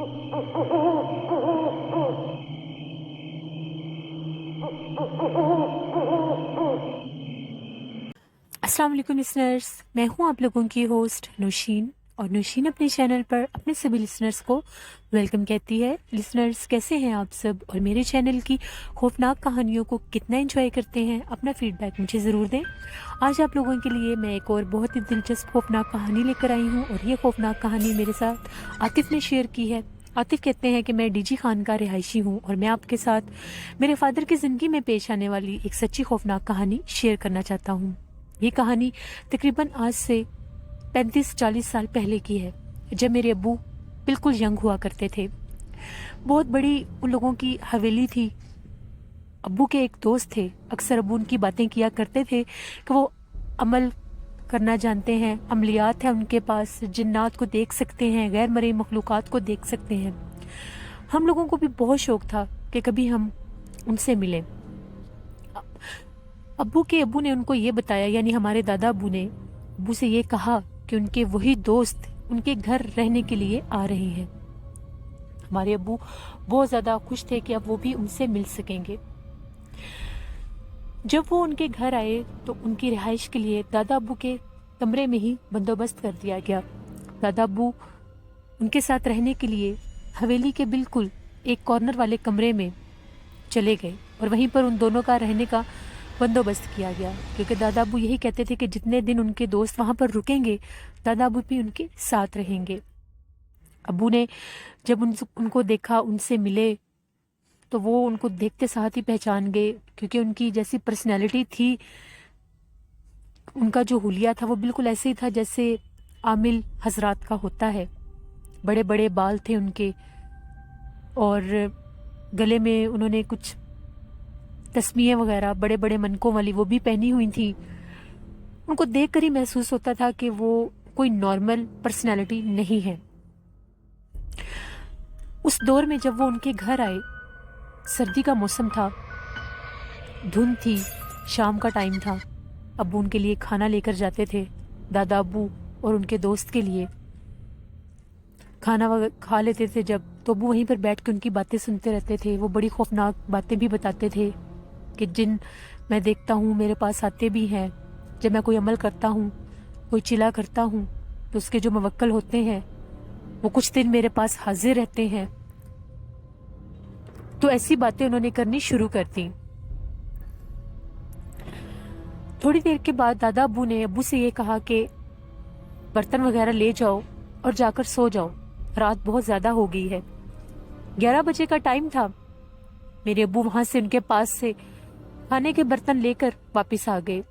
अस्सलाम वालेकुम लिसनर्स, मैं हूं आप लोगों की होस्ट नौशीन, और नौशीन अपने चैनल पर अपने सभी लिसनर्स को वेलकम कहती है। लिसनर्स, कैसे हैं आप सब और मेरे चैनल की खौफनाक कहानियों को कितना एंजॉय करते हैं? अपना फीडबैक मुझे ज़रूर दें। आज आप लोगों के लिए मैं एक और बहुत ही दिलचस्प खौफनाक कहानी लेकर आई हूँ, और ये खौफनाक कहानी मेरे साथ आतिफ ने शेयर की है। आतिफ कहते हैं कि मैं डीजी खान का रिहायशी हूँ, और मैं आपके साथ मेरे फादर की ज़िंदगी में पेश आने वाली एक सच्ची खौफनाक कहानी शेयर करना चाहता हूँ। ये कहानी तकरीबन आज से 35-40 साल पहले की है, जब मेरे अब्बू बिल्कुल यंग हुआ करते थे। बहुत बड़ी उन लोगों की हवेली थी। अब्बू के एक दोस्त थे, अक्सर अब्बू उनकी बातें किया करते थे कि वो अमल करना जानते हैं, अमलियात है उनके पास, जिन्नात को देख सकते हैं, गैर मरई मखलूक़ात को देख सकते हैं। हम लोगों को भी बहुत शौक था कि कभी हम उनसे मिलें। अब्बू ने उनको ये बताया, यानी हमारे दादा अब्बू ने अब्बू से ये कहा कि उनके वही दोस्त उनके घर रहने के लिए आ रहे हैं। हमारे अब्बू बहुत ज़्यादा खुश थे कि अब वो भी उनसे मिल सकेंगे। जब वो उनके घर आए तो उनकी रिहाइश के लिए दादा अब्बू के कमरे में ही बंदोबस्त कर दिया गया। दादा अब्बू उनके साथ रहने के लिए हवेली के बिल्कुल एक कॉर्नर वाले कमरे में चले गए, और वहीं पर उन दोनों का रहने का बंदोबस्त किया गया, क्योंकि दादा अब्बू यही कहते थे कि जितने दिन उनके दोस्त वहाँ पर रुकेंगे, दादा अब्बू भी उनके साथ रहेंगे। अब्बू ने जब उनको देखा, उनसे मिले, तो वो उनको देखते साथ ही पहचान गए, क्योंकि उनकी जैसी पर्सनैलिटी थी, उनका जो हुलिया था वो बिल्कुल ऐसे ही था जैसे आमिल हजरात का होता है। बड़े बड़े बाल थे उनके, और गले में उन्होंने कुछ तस्मीएं वगैरह बड़े बड़े मनकों वाली वो भी पहनी हुई थी। उनको देखकर ही महसूस होता था कि वो कोई नॉर्मल पर्सनैलिटी नहीं है। उस दौर में जब वो उनके घर आए, सर्दी का मौसम था, धुंध थी, शाम का टाइम था। अब्बू उनके लिए खाना लेकर जाते थे, दादा अब्बू और उनके दोस्त के लिए खाना खा लेते थे जब, तो अब्बू वहीं पर बैठ के उनकी बातें सुनते रहते थे। वो बड़ी खौफनाक बातें भी बताते थे कि जिन मैं देखता हूँ मेरे पास आते भी हैं। जब मैं कोई अमल करता हूँ, कोई चिल्ला करता हूँ, तो उसके जो मुवक्किल होते हैं वो कुछ दिन मेरे पास हाजिर रहते हैं। तो ऐसी बातें उन्होंने करनी शुरू कर दी। थोड़ी देर के बाद दादा अब्बू ने अब्बू से ये कहा कि बर्तन वगैरह ले जाओ और जाकर सो जाओ, रात बहुत ज्यादा हो गई है। 11 बजे का टाइम था। मेरे अब्बू वहां से उनके पास से खाने के बर्तन लेकर वापस आ गए।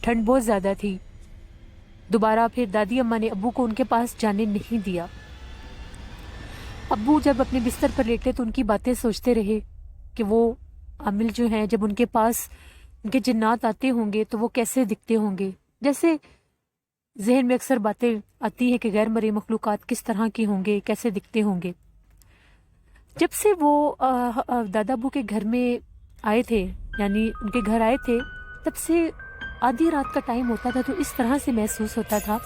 ठंड बहुत ज्यादा थी। दोबारा फिर दादी अम्मा ने अब्बू को उनके पास जाने नहीं दिया। अब्बू जब अपने बिस्तर पर लेटे तो उनकी बातें सोचते रहे कि वो आमिल जो हैं, जब उनके पास उनके जिन्नात आते होंगे तो वो कैसे दिखते होंगे। जैसे जहन में अक्सर बातें आती हैं कि गैर मरई मखलूक़ात किस तरह की होंगे, कैसे दिखते होंगे। जब से वो दादा अब्बू के घर में आए थे, यानी उनके घर आए थे, तब से आधी रात का टाइम होता था, तो इस तरह से महसूस होता था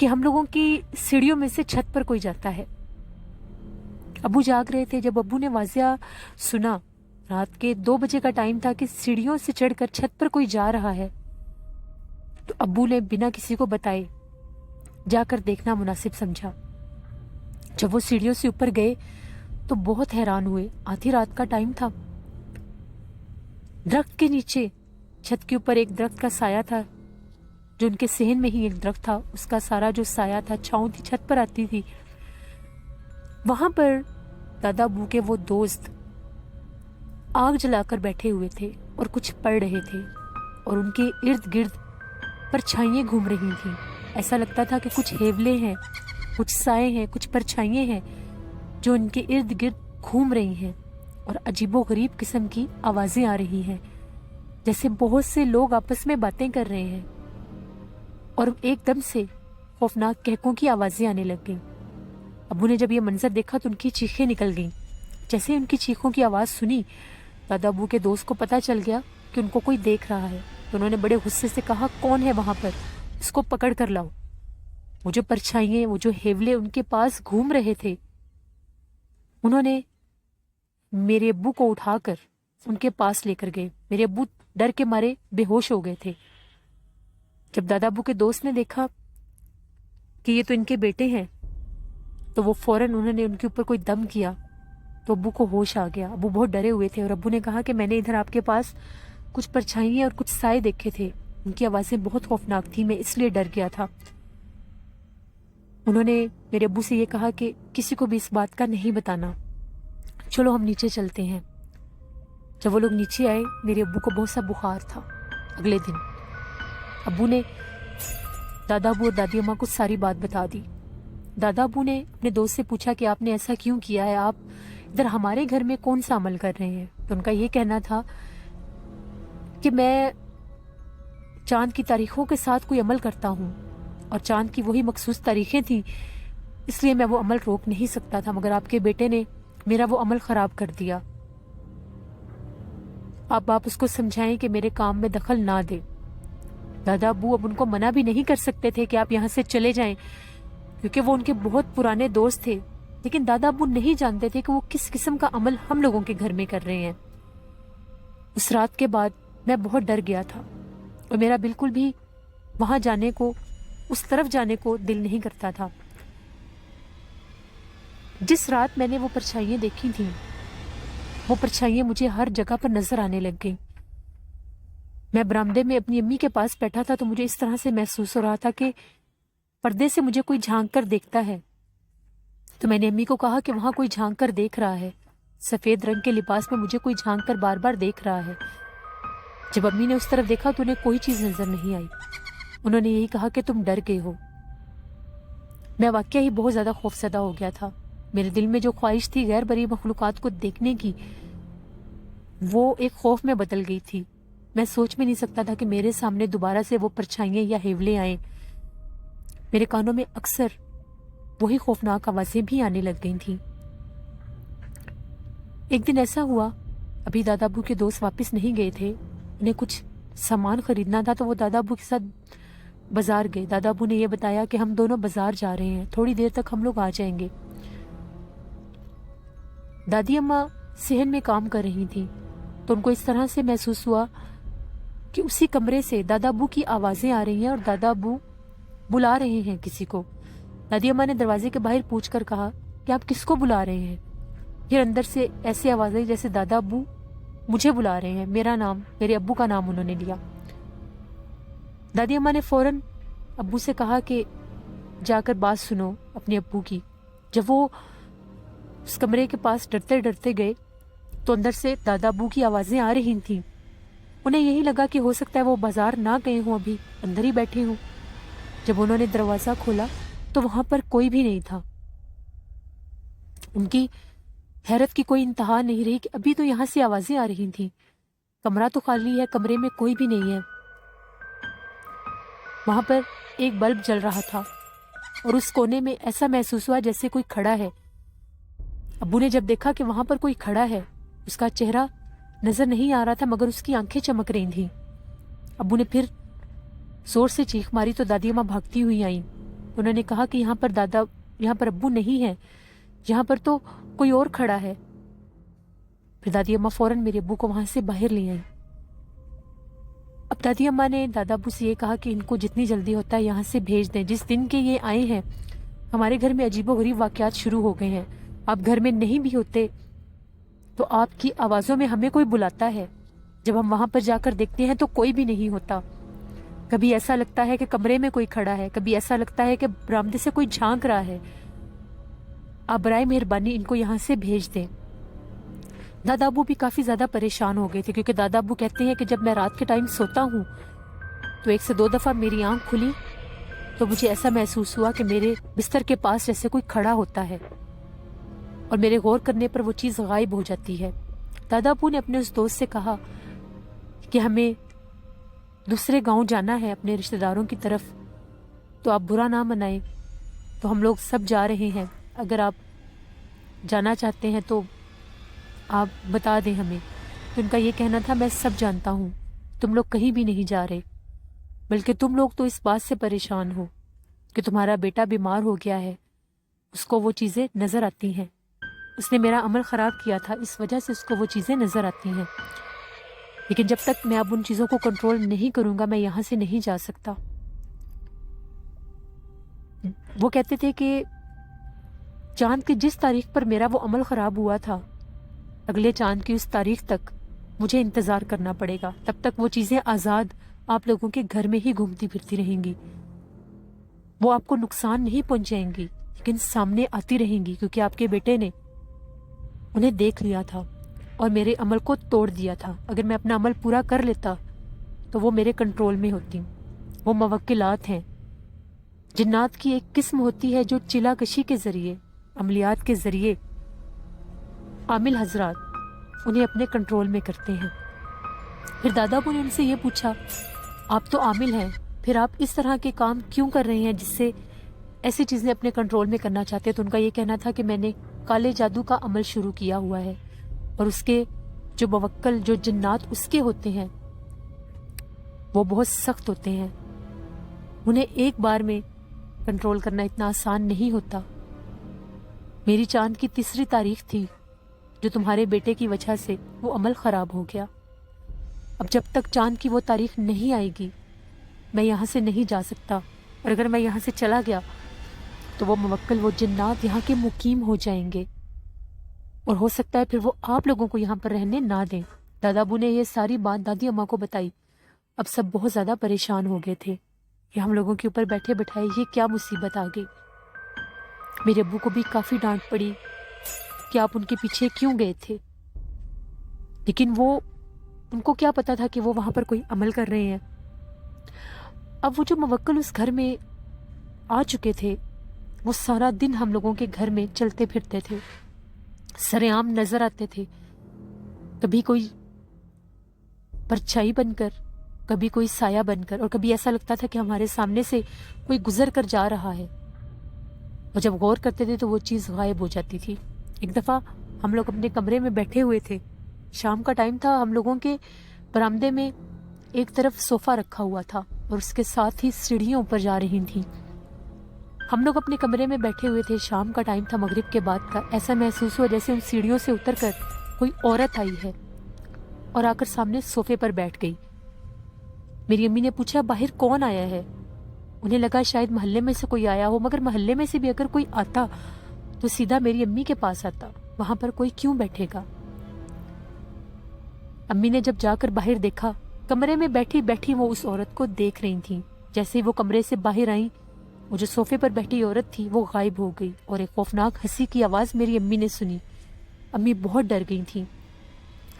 कि हम लोगों की सीढ़ियों में से छत पर कोई जाता है। अब्बू जाग रहे थे। जब अब्बू ने वाजिया सुना, रात के 2 बजे का टाइम था, कि सीढ़ियों से चढ़कर छत पर कोई जा रहा है, तो अब्बू ने बिना किसी को बताए जाकर देखना मुनासिब समझा। जब वो सीढ़ियों से ऊपर गए तो बहुत हैरान हुए। आधी रात का टाइम था। दरख्त के नीचे, छत के ऊपर एक दरख्त का साया था, जो उनके सहन में ही एक दरख्त था, उसका सारा जो साया था, छांव थी, छत पर आती थी। वहां पर दादा अब्बू के वो दोस्त आग जलाकर बैठे हुए थे और कुछ पढ़ रहे थे, और उनके इर्द गिर्द परछाइयां घूम रही थी। ऐसा लगता था कि कुछ हेवले हैं, कुछ साए हैं, कुछ परछाइयां हैं जो उनके इर्द गिर्द घूम रही हैं, और अजीबो गरीब किस्म की आवाजें आ रही हैं, जैसे बहुत से लोग आपस में बातें कर रहे हैं। और एकदम से खौफनाक कहकों की आवाजें आने लग गईं। अब्बू ने जब ये मंजर देखा तो उनकी चीखें निकल गईं। जैसे ही उनकी चीखों की आवाज सुनी, दादा अब्बू के दोस्त को पता चल गया कि उनको कोई देख रहा है। तो उन्होंने बड़े गुस्से से कहा, कौन है वहां पर, इसको पकड़ कर लाओ। وہ جو परछाइयाँ, वो जो हेवले उनके पास घूम रहे थे, उन्होंने मेरे अब्बू को उठाकर उनके पास लेकर गए। मेरे अब्बू डर के मारे बेहोश हो गए थे। जब दादा अब्बू के दोस्त ने देखा कि ये तो इनके बेटे हैं, तो वो फौरन उन्होंने उनके ऊपर कोई दम किया, तो अब्बू को होश आ गया। अब्बू बहुत डरे हुए थे और अब्बू ने कहा कि मैंने इधर आपके पास कुछ परछाइयाँ और कुछ साए देखे थे, उनकी आवाज़ें बहुत खौफनाक थी, मैं इसलिए डर गया था। उन्होंने मेरे अब्बू से ये कहा कि किसी को भी इस बात का नहीं बताना, चलो हम नीचे चलते हैं। जब वो लोग नीचे आए, मेरे अब्बू को बहुत सा बुखार था। अगले दिन अब्बू ने दादा अब्बू और दादी अम्मा को सारी बात बता दी। दादा अब्बू ने अपने दोस्त से पूछा कि आपने ऐसा क्यों किया है, आप इधर हमारे घर में कौन सा अमल कर रहे हैं? तो उनका ये कहना था कि मैं चांद की तारीखों के साथ कोई अमल करता हूँ और चांद की वही मखसूस तारीखें थी, इसलिए मैं वो अमल रोक नहीं सकता था, मगर आपके बेटे ने मेरा वो अमल ख़राब कर दिया। अब आप उसको समझाएं कि मेरे काम में दखल ना दे। दादा अब्बू अब उनको मना भी नहीं कर सकते थे कि आप यहाँ से चले जाएं, क्योंकि वो उनके बहुत पुराने दोस्त थे। लेकिन दादा अब्बू नहीं जानते थे कि वो किस किस्म का अमल हम लोगों के घर में कर रहे हैं। उस रात के बाद मैं बहुत डर गया था और मेरा बिल्कुल भी वहां जाने को, उस तरफ जाने को दिल नहीं करता था। जिस रात मैंने वो परछाइयाँ देखी थी, वो परछाइयाँ मुझे हर जगह पर नजर आने लग गई। मैं बरामदे में अपनी अम्मी के पास बैठा था तो मुझे इस तरह से महसूस हो रहा था कि पर्दे से मुझे कोई झांक कर देखता है। तो मैंने अम्मी को कहा कि वहां कोई झांक कर देख रहा है, सफेद रंग के लिबास में मुझे कोई झांक कर बार बार देख रहा है। जब अम्मी ने उस तरफ देखा तो उन्हें कोई चीज नजर नहीं आई। उन्होंने यही कहा कि तुम डर गए हो। मैं वाकई ही बहुत ज्यादा खौफजदा हो गया था। मेरे दिल में जो ख्वाहिश थी गैर बरी मखलूकात को देखने की, वो एक खौफ में बदल गई थी। मैं सोच भी नहीं सकता था कि मेरे सामने दोबारा से वो परछाइयाँ या हेवले आए। मेरे कानों में अक्सर वही खौफनाक आवाजें भी आने लग गई थी। एक दिन ऐसा हुआ, अभी दादा अब्बू के दोस्त वापस नहीं गए थे, उन्हें कुछ सामान खरीदना था, तो वो दादा अब्बू के साथ बाजार गए। दादा अब्बू ने यह बताया कि हम दोनों बाजार जा रहे हैं, थोड़ी देर तक हम लोग आ जाएंगे। दादी अम्मा सेहन में काम कर रही थी, तो उनको इस तरह से महसूस हुआ कि उसी कमरे से दादा अब्बू की आवाजें आ रही हैं और दादा अब्बू बुला रहे हैं किसी को। दादी अम्मा ने दरवाजे के बाहर पूछकर कहा कि आप किसको बुला रहे हैं? फिर अंदर से ऐसी आवाज आई जैसे दादा अब्बू मुझे बुला रहे हैं। मेरा नाम, मेरे अब्बू का नाम उन्होंने लिया। दादी अम्मा ने फौरन अब्बू से कहा कि जाकर बात सुनो अपने अब्बू की। जब वो उस कमरे के पास डरते डरते गए तो अंदर से दादा अब्बू की आवाजें आ रही थीं। उन्हें यही लगा कि हो सकता है वो बाजार ना गए हों, अभी अंदर ही बैठे हों। जब उन्होंने दरवाजा खोला तो वहां पर कोई भी नहीं था। उनकी हैरत की कोई इंतहा नहीं रही कि अभी तो यहाँ से आवाजें आ रही थी, कमरा तो खाली है, कमरे में कोई भी नहीं है। वहां पर एक बल्ब जल रहा था और उस कोने में ऐसा महसूस हुआ जैसे कोई खड़ा है। अब्बू ने जब देखा कि वहां पर कोई खड़ा है, उसका चेहरा नजर नहीं आ रहा था मगर उसकी आंखें चमक रही थी। अब्बू ने फिर जोर से चीख मारी तो दादी अम्मा भागती हुई आई। उन्होंने कहा कि यहाँ पर अब्बू नहीं है, यहाँ पर तो कोई और खड़ा है। फिर दादी अम्मा फौरन मेरे अब्बू को वहां से बाहर ले आई। अब दादी अम्मा ने दादा अब्बू से ये कहा कि इनको जितनी जल्दी होता है यहाँ से भेज दें। जिस दिन के ये आए हैं हमारे घर में अजीबोगरीब वाकयात शुरू हो गए हैं। आप घर में नहीं भी होते तो आपकी आवाजों में हमें कोई बुलाता है। जब हम वहां पर जाकर देखते हैं तो कोई भी नहीं होता। कभी ऐसा लगता है कि कमरे में कोई खड़ा है, कभी ऐसा लगता है कि बरामदे से कोई झांक रहा है। आप बराए मेहरबानी इनको यहाँ से भेज दें। दादा अब्बू भी काफी ज्यादा परेशान हो गए थे, क्योंकि दादा अब्बू कहते हैं कि जब मैं रात के टाइम सोता हूँ तो 1 से 2 दफा मेरी आंख खुली तो मुझे ऐसा महसूस हुआ कि मेरे बिस्तर के पास जैसे कोई खड़ा होता है और मेरे गौर करने पर वो चीज गायब हो जाती है। दादा अब्बू ने अपने उस दोस्त से कहा कि हमें दूसरे गांव जाना है अपने रिश्तेदारों की तरफ, तो आप बुरा ना मनाएं, तो हम लोग सब जा रहे हैं। अगर आप जाना चाहते हैं तो आप बता दें हमें। तो उनका ये कहना था, मैं सब जानता हूँ, तुम लोग कहीं भी नहीं जा रहे, बल्कि तुम लोग तो इस बात से परेशान हो کہ تمہارا بیٹا بیمار ہو گیا ہے، اس کو وہ چیزیں نظر آتی ہیں، اس نے میرا عمل خراب کیا تھا، اس وجہ سے اس کو وہ چیزیں نظر آتی ہیں، لیکن جب تک میں اب ان چیزوں کو کنٹرول نہیں کروں گا میں یہاں سے نہیں جا سکتا۔ وہ کہتے تھے کہ چاند کی جس تاریخ پر میرا وہ عمل خراب ہوا تھا، اگلے چاند کی اس تاریخ تک مجھے انتظار کرنا پڑے گا، تب تک وہ چیزیں آزاد آپ لوگوں کے گھر میں ہی گھومتی پھرتی رہیں گی، وہ آپ کو نقصان نہیں پہنچائیں گی لیکن سامنے آتی رہیں گی، کیونکہ آپ کے بیٹے نے انہیں دیکھ لیا تھا اور میرے عمل کو توڑ دیا تھا۔ اگر میں اپنا عمل پورا کر لیتا تو وہ میرے کنٹرول میں ہوتی۔ وہ موکلات ہیں، جنات کی ایک قسم ہوتی ہے جو چلا کشی کے ذریعے، عملیات کے ذریعے عامل حضرات انہیں اپنے کنٹرول میں کرتے ہیں۔ پھر دادا ابو نے ان سے یہ پوچھا، آپ تو عامل ہیں، پھر آپ اس طرح کے کام کیوں کر رہے ہیں جس سے ایسی چیزیں اپنے کنٹرول میں کرنا چاہتے ہیں؟ تو ان کا یہ کہنا تھا کہ میں نے کالے جادو کا عمل شروع کیا ہوا ہے، اور اس کے جو موکل جو جنات اس کے ہوتے ہیں وہ بہت سخت ہوتے ہیں، انہیں ایک بار میں کنٹرول کرنا اتنا آسان نہیں ہوتا۔ میری چاند کی تیسری تاریخ تھی جو تمہارے بیٹے کی وجہ سے وہ عمل خراب ہو گیا۔ اب جب تک چاند کی وہ تاریخ نہیں آئے گی میں یہاں سے نہیں جا سکتا، اور اگر میں یہاں سے چلا گیا تو وہ موکل وہ جنات یہاں کے مقیم ہو جائیں گے، اور ہو سکتا ہے پھر وہ آپ لوگوں کو یہاں پر رہنے نہ دیں۔ دادا ابو نے یہ ساری بات دادی اماں کو بتائی۔ اب سب بہت زیادہ پریشان ہو گئے تھے کہ ہم لوگوں کے اوپر بیٹھے بٹھائے یہ کیا مصیبت آ گئی۔ میرے ابو کو بھی کافی ڈانٹ پڑی کہ آپ ان کے پیچھے کیوں گئے تھے، لیکن ان کو کیا پتا تھا کہ وہ وہاں پر کوئی عمل کر رہے ہیں۔ اب وہ جو موکل اس گھر میں آ چکے تھے وہ سارا دن ہم لوگوں کے گھر میں چلتے پھرتے تھے، سرعام نظر آتے تھے، کبھی کوئی پرچھائی بن کر، کبھی کوئی سایہ بن کر، اور کبھی ایسا لگتا تھا کہ ہمارے سامنے سے کوئی گزر کر جا رہا ہے، اور جب غور کرتے تھے تو وہ چیز غائب ہو جاتی تھی۔ ایک دفعہ ہم لوگ اپنے کمرے میں بیٹھے ہوئے تھے، شام کا ٹائم تھا، ہم لوگوں کے برآمدے میں ایک طرف صوفہ رکھا ہوا تھا اور اس کے ساتھ ہی سیڑھیاں اوپر جا رہی تھیں۔ ہم لوگ اپنے کمرے میں بیٹھے ہوئے تھے، شام کا ٹائم تھا، مغرب کے بعد کا۔ ایسا محسوس ہوا جیسے ان سیڑھیوں سے اتر کر کوئی عورت آئی ہے اور آ کر سامنے صوفے پر بیٹھ گئی۔ میری امی نے پوچھا باہر کون آیا ہے؟ انہیں لگا شاید محلے میں سے کوئی آیا ہو، مگر محلے میں سے بھی اگر کوئی آتا تو سیدھا میری امی کے پاس آتا، وہاں پر کوئی کیوں بیٹھے گا؟ امی نے جب جا کر باہر دیکھا، کمرے میں بیٹھی بیٹھی وہ اس عورت کو دیکھ رہی تھیں۔ جیسے ہی وہ کمرے سے باہر آئیں، وہ جو صوفے پر بیٹھی عورت تھی وہ غائب ہو گئی، اور ایک خوفناک ہنسی کی آواز میری امی نے سنی۔ امی بہت ڈر گئی تھیں۔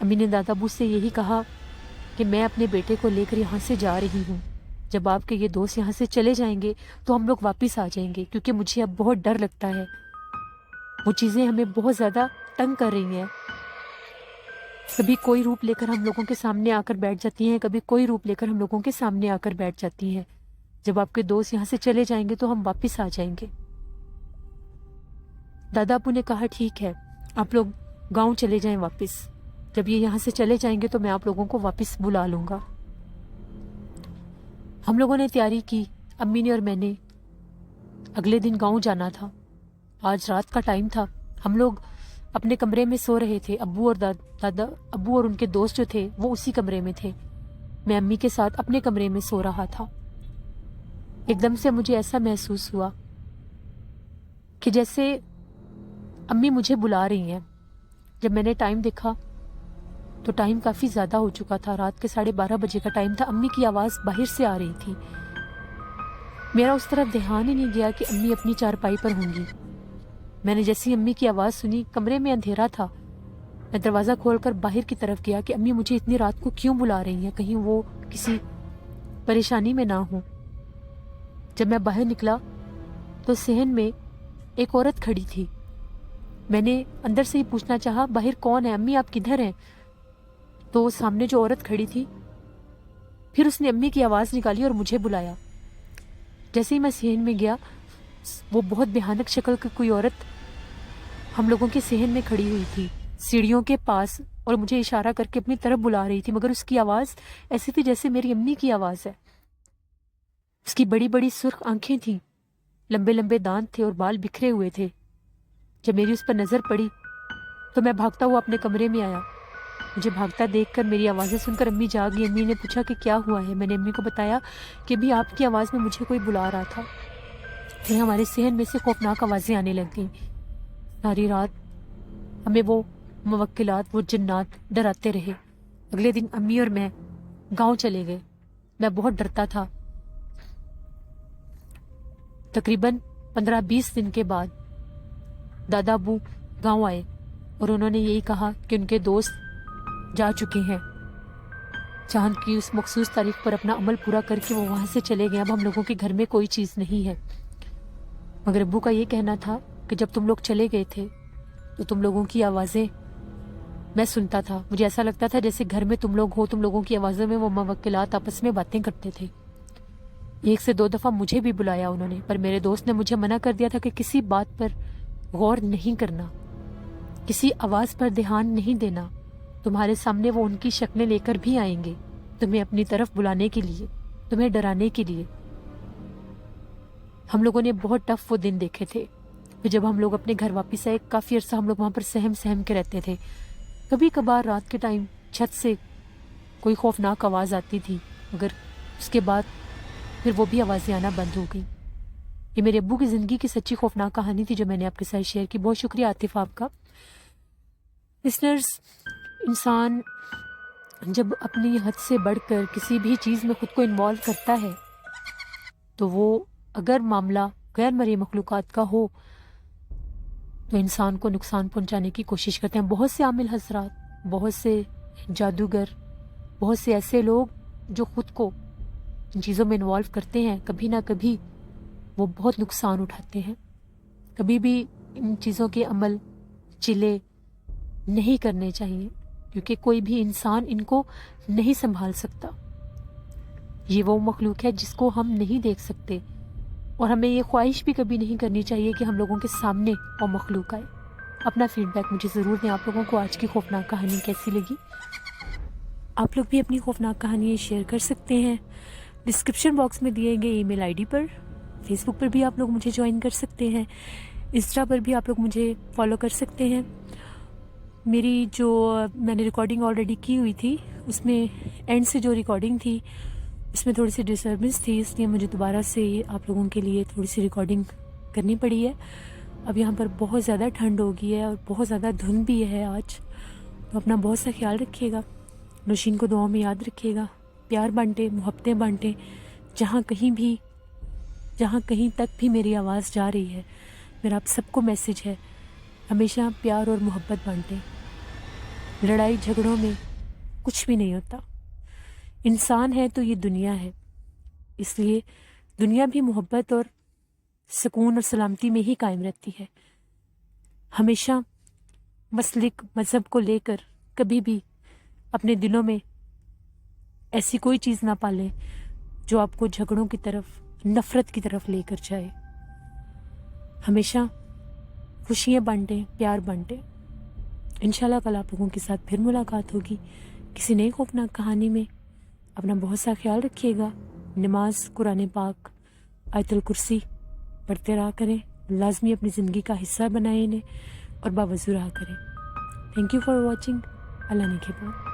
امی نے دادا ابو سے یہی کہا کہ میں اپنے بیٹے کو لے کر یہاں سے جا رہی ہوں، جب آپ کے یہ دوست یہاں سے چلے جائیں گے تو ہم لوگ واپس آ جائیں گے، کیونکہ مجھے اب بہت ڈر لگتا ہے، وہ چیزیں ہمیں بہت زیادہ تنگ کر رہی ہیں۔ کبھی کوئی روپ لے کر ہم لوگوں کے سامنے آ کر بیٹھ جاتی ہیں، کبھی کوئی روپ لے کر ہم لوگوں کے سامنے آ کر بیٹھ جاتی ہیں۔ جب آپ کے دوست یہاں سے چلے جائیں گے تو ہم واپس آ جائیں گے۔ دادا ابو نے کہا ٹھیک ہے، آپ لوگ گاؤں چلے جائیں واپس، جب یہ یہاں سے چلے جائیں گے تو میں آپ لوگوں کو واپس بلا لوں گا۔ ہم لوگوں نے تیاری کی، امی نے اور میں نے۔ اگلے دن گاؤں جانا تھا، آج رات کا ٹائم تھا، ہم لوگ اپنے کمرے میں سو رہے تھے۔ ابو اور دادا ابو اور ان کے دوست جو تھے وہ اسی کمرے میں تھے، میں امی کے ساتھ اپنے کمرے میں سو رہا تھا۔ ایک دم سے مجھے ایسا محسوس ہوا کہ جیسے امی مجھے بلا رہی ہیں۔ جب میں نے ٹائم دیکھا تو ٹائم کافی زیادہ ہو چکا تھا، رات کے 12:30 بجے کا ٹائم تھا۔ امی کی آواز باہر سے آ رہی تھی، میرا اس طرف دھیان ہی نہیں گیا کہ امی اپنی چارپائی پر ہوں گی۔ میں نے جیسی امی کی آواز سنی، کمرے میں اندھیرا تھا، میں دروازہ کھول کر باہر کی طرف گیا کہ امی مجھے اتنی رات کو کیوں بلا رہی ہیں، کہیں وہ کسی پریشانی میں نہ ہوں۔ جب میں باہر نکلا تو صحن میں ایک عورت کھڑی تھی۔ میں نے اندر سے ہی پوچھنا چاہا باہر کون ہے، امی آپ کدھر ہیں؟ تو سامنے جو عورت کھڑی تھی، پھر اس نے امی کی آواز نکالی اور مجھے بلایا۔ جیسے ہی میں صحن میں گیا، وہ بہت بھیانک شکل کی کوئی عورت ہم لوگوں کے صحن میں کھڑی ہوئی تھی سیڑھیوں کے پاس، اور مجھے اشارہ کر کے اپنی طرف بلا رہی تھی، مگر اس کی آواز ایسی تھی جیسے میری امی کی آواز ہے۔ اس کی بڑی بڑی سرخ آنکھیں تھیں लंबे लंबे दांत थे और बाल बिखरे हुए थे। जब मेरी उस पर नज़र पड़ी तो मैं भागता हुआ अपने कमरे में आया। मुझे भागता देखकर मेरी आवाज़ें सुनकर अम्मी जाग गई। अम्मी ने पूछा कि क्या हुआ है। मैंने अम्मी को बताया कि भी आपकी आवाज़ में मुझे कोई बुला रहा था। फिर हमारे सहन में से खौफनाक आवाज़ें आने लग गईं। सारी रात हमें वो मुवक्किलात, वो जिन्नात डराते रहे। अगले दिन अम्मी और मैं गांव चले गए। मैं बहुत डरता था। तकरीबन 15-20 दिन के बाद दादा अबू गांव आए और उन्होंने यही कहा कि उनके दोस्त जा चुके हैं। चांद की उस मखसूस तारीख पर अपना अमल पूरा करके वो वहां से चले गए। अब हम लोगों के घर में कोई चीज़ नहीं है। मगर अब्बू का ये कहना था कि जब तुम लोग चले गए थे तो तुम लोगों की आवाज़ें मैं सुनता था। मुझे ऐसा लगता था जैसे घर में तुम लोग हो। तुम लोगों की आवाज़ों में वो मुवक्किलात आपस में बातें करते थे। 1 से 2 दफ़ा मुझे भी बुलाया उन्होंने, पर मेरे दोस्त ने मुझे मना कर दिया था कि किसी बात पर गौर नहीं करना, किसी आवाज़ पर ध्यान नहीं देना। तुम्हारे सामने वो उनकी शक्लें लेकर भी आएंगे, तुम्हें अपनी तरफ बुलाने के लिए, तुम्हें डराने के लिए। हम लोगों ने बहुत टफ वो दिन देखे थे। फिर जब हम लोग अपने घर वापस आए, काफ़ी अर्सा हम लोग वहाँ पर सहम सहम के रहते थे। कभी कभार रात के टाइम छत से कोई खौफनाक आवाज़ आती थी, मगर उसके बाद फिर वो भी आवाज़ें आना बंद हो गई। ये मेरे अब्बू की ज़िंदगी की सच्ची खौफनाक कहानी थी जो मैंने आपके साथ शेयर की। बहुत शुक्रिया आतिफ आपका। लिसनर्स, इंसान जब अपनी हद से बढ़कर किसी भी चीज़ में ख़ुद को इन्वॉल्व करता है तो वो अगर मामला गैर मरी मखलूक़ात का हो तो इंसान को नुकसान पहुंचाने की कोशिश करते हैं। बहुत से आमिल हजरात, बहुत से जादूगर, बहुत से ऐसे लोग जो ख़ुद को इन चीज़ों में इन्वॉल्व करते हैं, कभी ना कभी वो बहुत नुकसान उठाते हैं। कभी भी इन चीज़ों के अमल चिले नहीं करने चाहिए, क्योंकि कोई भी इंसान इनको नहीं संभाल सकता। ये वो मखलूक है जिसको हम नहीं देख सकते, और हमें ये ख्वाहिश भी कभी नहीं करनी चाहिए कि हम लोगों के सामने वो मखलूक आए। अपना फीडबैक मुझे ज़रूर दें। आप लोगों को आज की खौफनाक कहानी कैसी लगी? आप लोग भी अपनी खौफनाक कहानी शेयर कर सकते हैं डिस्क्रिप्शन बॉक्स में दिए गए ईमेल आईडी पर। फेसबुक पर भी आप लोग मुझे ज्वाइन कर सकते हैं। इंस्टा पर भी आप लोग मुझे फॉलो कर सकते हैं। मेरी जो मैंने रिकॉर्डिंग ऑलरेडी की हुई थी, उसमें एंड से जो रिकॉर्डिंग थी उसमें थोड़ी सी डिस्टर्बेंस थी, इसलिए मुझे दोबारा से आप लोगों के लिए थोड़ी सी रिकॉर्डिंग करनी पड़ी है। अब यहाँ पर बहुत ज़्यादा ठंड हो गई है और बहुत ज़्यादा धुंध भी है आज, तो अपना बहुत सा ख्याल रखिएगा। नौशीन को दुआ में याद रखिएगा। प्यार बांटे, मोहब्बतें बांटे। जहाँ कहीं तक भी मेरी आवाज़ जा रही है, मेरा आप सबको मैसेज है, हमेशा प्यार और मोहब्बत बांटें। लड़ाई झगड़ों में कुछ भी नहीं होता। इंसान है तो ये दुनिया है, इसलिए दुनिया भी मोहब्बत और सुकून और सलामती में ही कायम रहती है। हमेशा मसलिक मज़हब को लेकर कभी भी अपने दिलों में ऐसी कोई चीज़ ना पालें जो आपको झगड़ों की तरफ, नफ़रत की तरफ लेकर जाए। हमेशा खुशियाँ बांटें, प्यार बांटें। इंशाल्लाह कल आप लोगों के साथ फिर मुलाकात होगी किसी नई खौफनाक कहानी में। अपना बहुत सा ख्याल रखिएगा। नमाज, कुरान पाक, आयतुल कुर्सी पढ़ते रहा करें। लाजमी अपनी ज़िंदगी का हिस्सा बनाएं इन्हें और बावजू रहा करें। Thank you for watching. Allah ने के बाद।